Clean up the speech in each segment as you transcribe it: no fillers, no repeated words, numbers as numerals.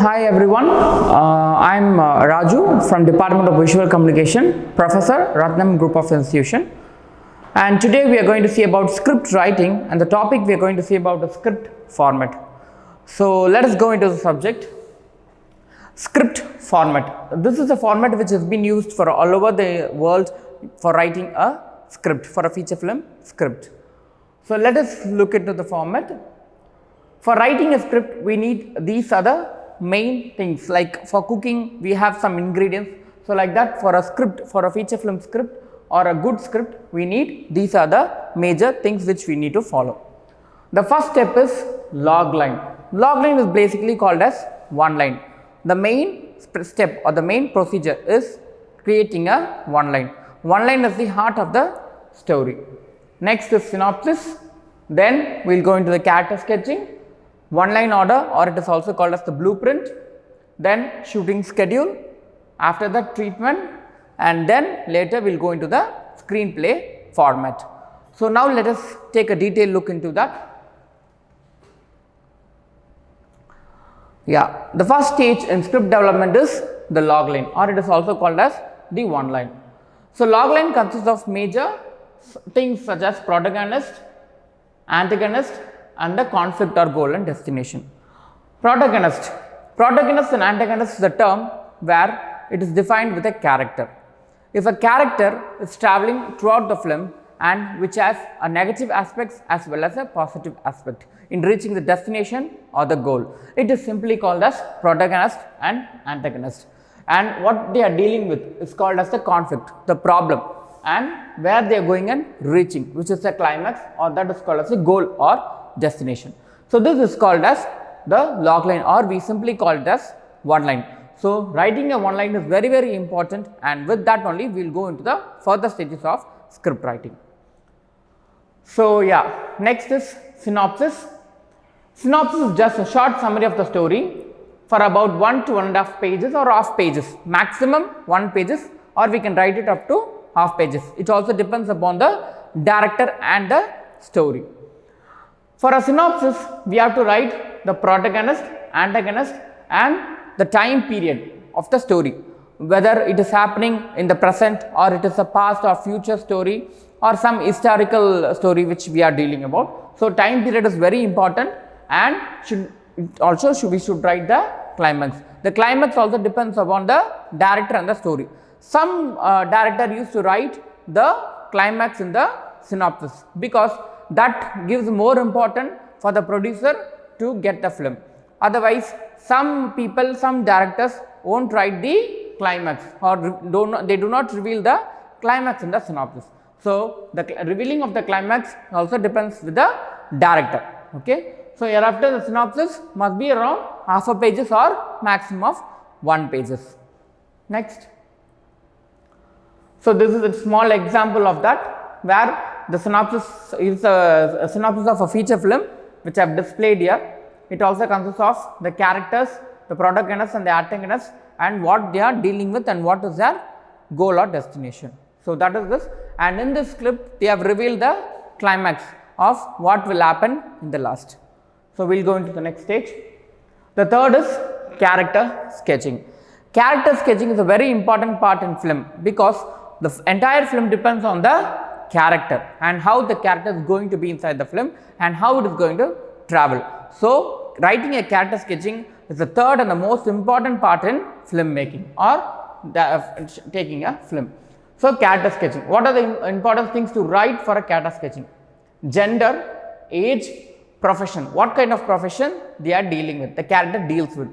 hi everyone. I'm Raju from Department of Visual Communication, Professor Ratnam Group of Institution. And today we are going to see about script writing, and the topic we are going to see about the script format. So let us go into the subject. Script format. This is a format which has been used for all over the world for writing a script, for a feature film script. So let us look into the format. For writing a script, we need these other main things. Like for cooking, we have some ingredients. So like that, for a script, for a feature film script or a good script, we need these are the major things which we need to follow. The first step is log line. Log line is basically called as one line. The main step or the main procedure is creating a one line. One line is the heart of the story. Next is synopsis. Then we will go into the character sketching. One line order, or it is also called as the blueprint, then shooting schedule, after that treatment, and then later we will go into the screenplay format. So now let us take a detailed look into that. Yeah, the first stage in script development is the log line, or it is also called as the one line. So log line consists of major things such as protagonist, antagonist, and the conflict or goal and destination. Protagonist and antagonist is a term where it is defined with a character. If a character is traveling throughout the film and which has a negative aspects as well as a positive aspect in reaching the destination or the goal, it is simply called as protagonist and antagonist. And what they are dealing with is called as the conflict, the problem, and where they are going and reaching, which is the climax, or that is called as the goal or destination. So this is called as the log line, or we simply call it as one line. So writing a one line is very important, and with that only we will go into the further stages of script writing. So yeah, next is synopsis. Synopsis is just a short summary of the story for about 1 to 1.5 pages or half pages, maximum 1 pages, or we can write it up to half pages. It also depends upon the director and the story. For a synopsis, we have to write the protagonist, antagonist, and the time period of the story, whether it is happening in the present or it is a past or future story or some historical story which we are dealing about. So time period is very important, and we should write the climax. The climax also depends upon the director and the story. Some director used to write the climax in the synopsis because that gives more important for the producer to get the film. Otherwise, some directors won't write the climax, or they do not reveal the climax in the synopsis. So the revealing of the climax also depends with the director. Okay. So hereafter the synopsis must be around half a pages or maximum of 1 pages. Next. So this is a small example of that, where the synopsis is a synopsis of a feature film which I have displayed here. It also consists of the characters, the protagonist and the antagonist, and what they are dealing with and what is their goal or destination. So that is this, and in this script they have revealed the climax of what will happen in the last. So we will go into the next stage. The third is character sketching. Character sketching is a very important part in film because the entire film depends on the character and how the character is going to be inside the film and how it is going to travel. So writing a character sketching is the third and the most important part in filmmaking or taking a film. So character sketching. What are the important things to write for a character sketching? Gender, age, profession. What kind of profession they are dealing with, the character deals with.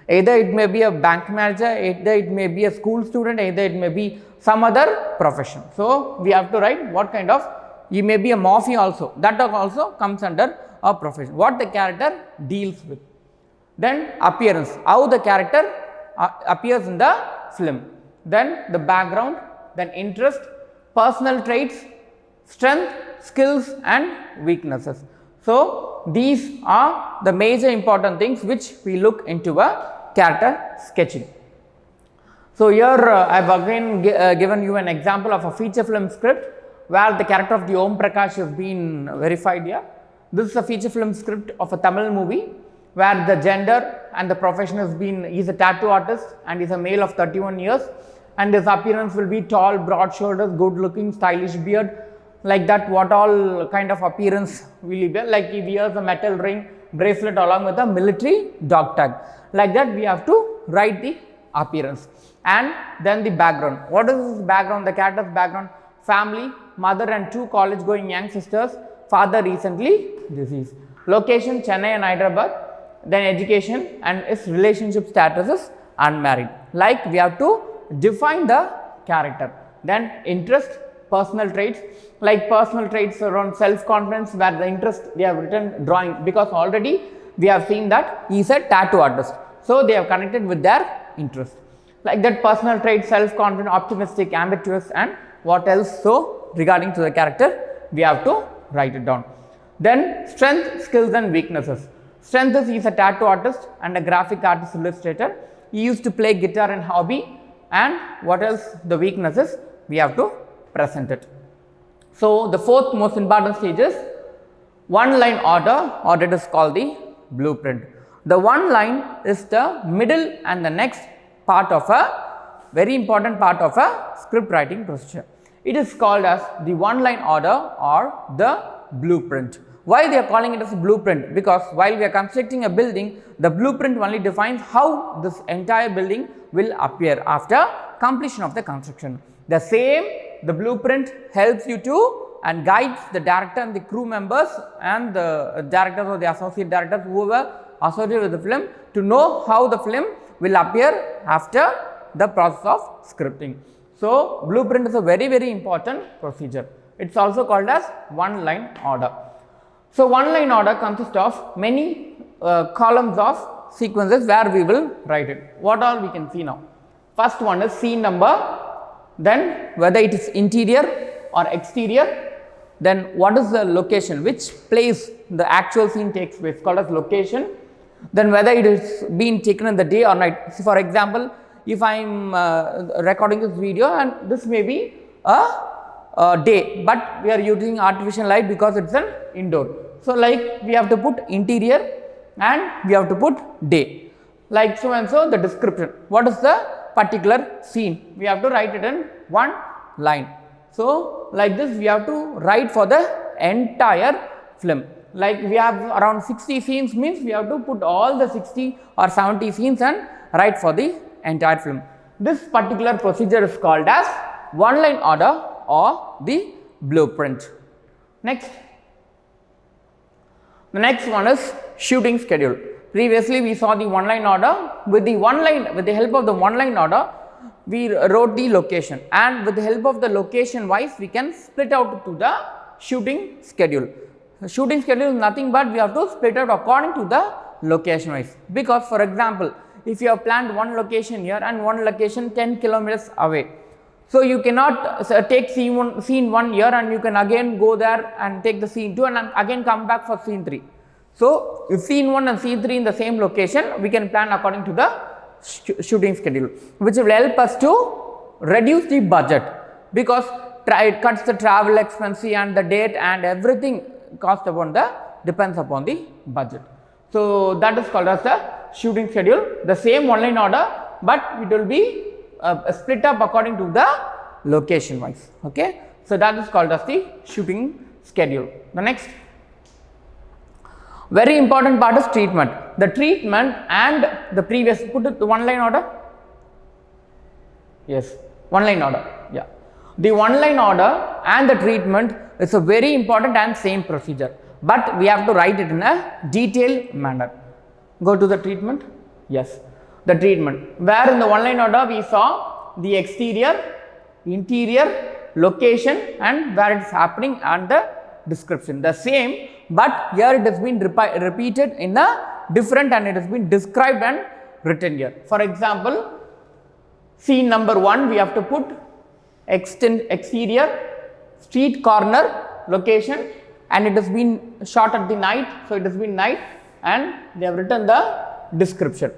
Either it may be a bank manager, either it may be a school student, either it may be some other profession. So we have to write what kind of, he may be a mafia also, that also comes under a profession, what the character deals with. Then appearance, how the character appears in the film. Then the background, then interest, personal traits, strength, skills and weaknesses. So these are the major important things which we look into a character sketching. So here I have again given you an example of a feature film script where the character of the Om Prakash has been verified here. This is a feature film script of a Tamil movie where the gender, and the profession has been, he is a tattoo artist and is a male of 31 years, and his appearance will be tall, broad shoulders, good looking, stylish beard, like that. What all kind of appearance will he be? Like he wears a metal ring, bracelet along with a military dog tag. Like that we have to write the appearance. And then the background. What is his background? The character's background: family, mother and 2 college going young sisters, father recently deceased. Location: Chennai and Hyderabad. Then education and his relationship status is unmarried. Like we have to define the character. Then interest, personal traits, like personal traits around self-confidence, where the interest they have written drawing, because already we have seen that he is a tattoo artist. So they have connected with their interest. Like that, personal traits, self-confident, optimistic, ambitious, and what else? So regarding to the character, we have to write it down. Then strength, skills and weaknesses. Strength is he is a tattoo artist and a graphic artist illustrator. He used to play guitar and hobby. And what else? The weaknesses, we have to present it. So the fourth most important stage is one line order, or it is called the blueprint. The one line is the middle and the next part of a very important part of a script writing procedure. It is called as the one line order or the blueprint. Why they are calling it as a blueprint? Because while we are constructing a building, the blueprint only defines how this entire building will appear after completion of the construction. The same, the blueprint helps you to and guides the director and the crew members and the directors or the associate directors, whoever associated with the film, to know how the film will appear after the process of scripting. So blueprint is a very important procedure. It's also called as one line order. So one line order consists of many columns of sequences where we will write it. What all we can see now? First one is scene number, then whether it is interior or exterior, then what is the location, which place the actual scene takes place, called as location, then whether it is being taken in the day or night. So for example, if I am recording this video and this may be a day, but we are using artificial light because it's an indoor. So like we have to put interior and we have to put day. Like so and so the description. What is the particular scene? We have to write it in one line. So like this we have to write for the entire film. Like we have around 60 scenes, means we have to put all the 60 or 70 scenes and write for the entire film. This particular procedure is called as one line order or the blueprint. Next, the next one is shooting schedule. Previously we saw the one line order. With the help of the one line order, we wrote the location, and with the help of the location wise we can split out to the shooting schedule. The shooting schedule is nothing but we have to split out according to the location wise, because for example, if you have planned one location here and one location 10 kilometers away, so you cannot take scene 1 here and you can again go there and take the scene 2 and again come back for scene 3. So if scene 1 and scene 3 in the same location, we can plan according to the shooting schedule, which will help us to reduce the budget, because it cuts the travel expense and the date and everything cost upon the depends upon the budget. So that is called as the shooting schedule. The same one line order, but it will be split up according to the location wise. Okay, so that is called as the shooting schedule. The next very important part is treatment. The treatment and the previous, put it the one line order. Yes, one line order. Yeah, the one line order and the treatment is a very important and same procedure, but we have to write it in a detailed manner. Go to the treatment. Yes, the treatment, where in the one line order we saw the exterior, interior, location and where it is happening and the description. The same, but here it has been repeated in a different and it has been described and written here. For example, scene number 1 we have to put exterior, street corner, location, and it has been shot at the night, so it has been night, and they have written the description.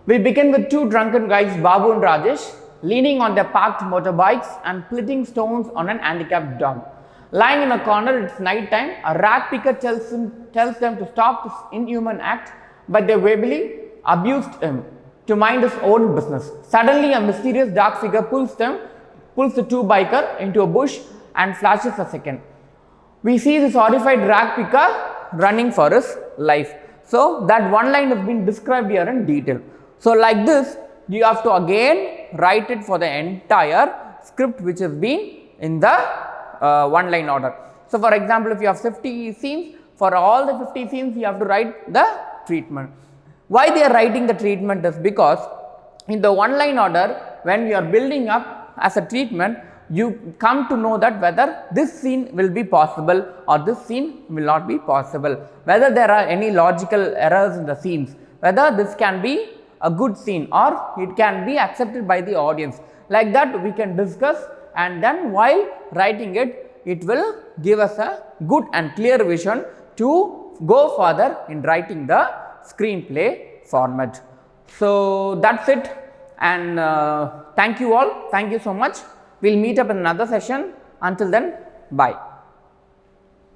We begin with 2 drunken guys, Babu and Rajesh, leaning on their parked motorbikes and splitting stones on an handicapped dog. Lying in a corner, it's night time. A rat picker tells them to stop this inhuman act, but they vaguely abused him to mind his own business. Suddenly, a mysterious dark figure pulls the two biker into a bush and flashes a second. We see this horrified rag picker running for his life. So, that one line has been described here in detail. So, like this, you have to again write it for the entire script which has been in the one line order. So, for example, if you have 50 scenes, for all the 50 scenes you have to write the treatment. Why they are writing the treatment is because in the one line order, when you are building up as a treatment, you come to know that whether this scene will be possible or this scene will not be possible, whether there are any logical errors in the scenes, whether this can be a good scene or it can be accepted by the audience. Like that we can discuss, and then while writing it, it will give us a good and clear vision to go further in writing the screenplay format. So, that is it, and thank you all. Thank you so much. We will meet up in another session. Until then, bye.